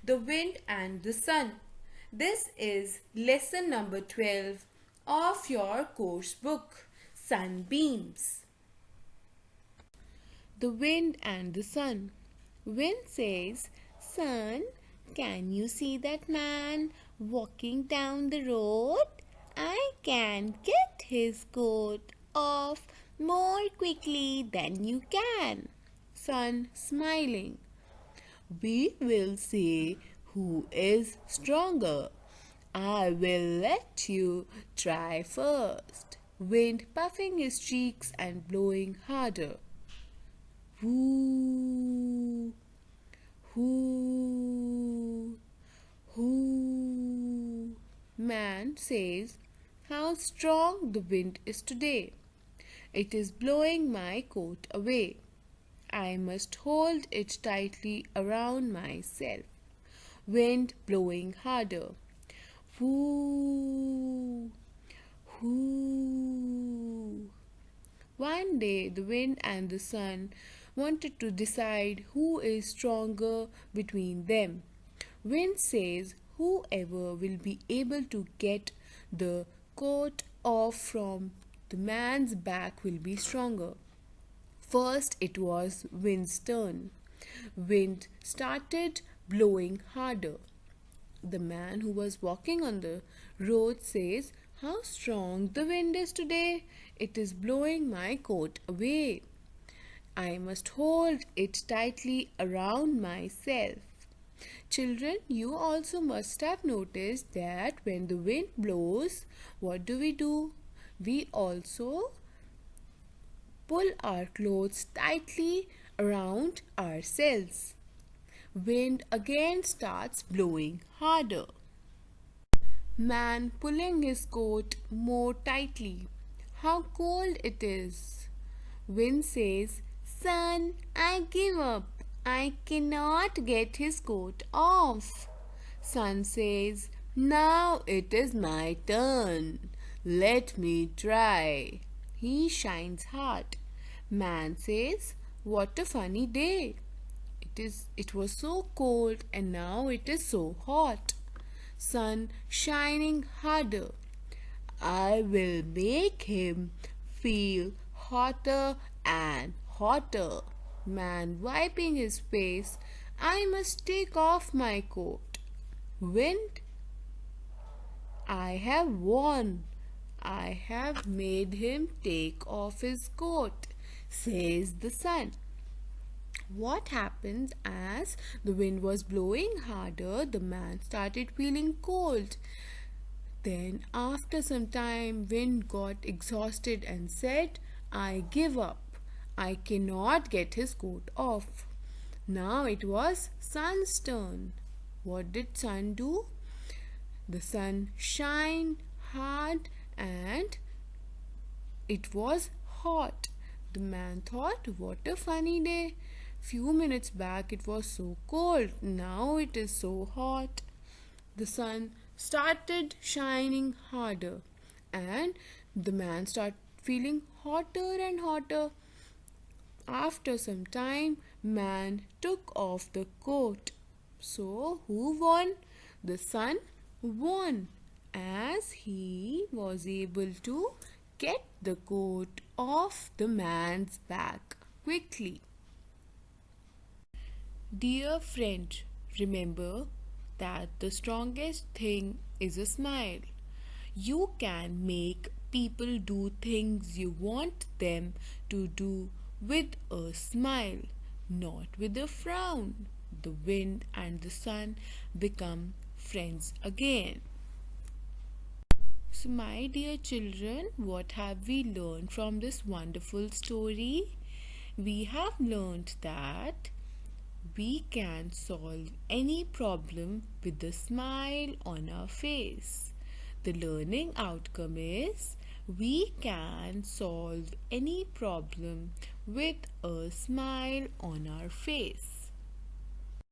The Wind and the Sun. This is lesson number 12 of your course book, Sunbeams. The Wind and the Sun. Wind says, "Sun, can you see that man walking down the road? I can get his coat off more quickly than you can." Sun smiling. "We will see who is stronger. I will let you try first." Wind puffing his cheeks and blowing harder. Whoo, whoo, whoo. Man says, "How strong the wind is today. It is blowing my coat away. I must hold it tightly around myself." Wind blowing harder. Whoo, whoo. One day the wind and the sun wanted to decide who is stronger between them. Wind says, "Whoever will be able to get the coat off from the man's back will be stronger." First it was Wind's turn. Wind started blowing harder. The man who was walking on the road says, "How strong the wind is today. It is blowing my coat away. I must hold it tightly around myself." Children, you also must have noticed that when the wind blows, what do? We also pull our clothes tightly around ourselves. Wind again starts blowing harder. Man pulling his coat more tightly. How cold it is. Wind says, "Sun, I give up. I cannot get his coat off." Sun says, "Now it is my turn. Let me try." He shines hard. Man says, "What a funny day. It was so cold and now it is so hot." Sun shining harder. "I will make him feel hotter and hotter." Man wiping his face. "I must take off my coat." Wind, "I have won. I have made him take off his coat," says the sun. What happened? As the wind was blowing harder, the man started feeling cold. Then, after some time, Wind got exhausted and said, "I give up. I cannot get his coat off." Now it was Sun's turn. What did Sun do? The sun shined hard and it was hot. The man thought, "What a funny day. Few minutes back it was so cold. Now it is so hot." The sun started shining harder and the man started feeling hotter and hotter. After some time, man took off the coat. So, who won? The sun won, as he was able to get the coat off the man's back quickly. Dear friend, remember that the strongest thing is a smile. You can make people do things you want them to do with a smile, not with a frown. The wind and the sun become friends again. So, my dear children, what have we learned from this wonderful story? We have learned that we can solve any problem with a smile on our face. The learning outcome is we can solve any problem with a smile on our face.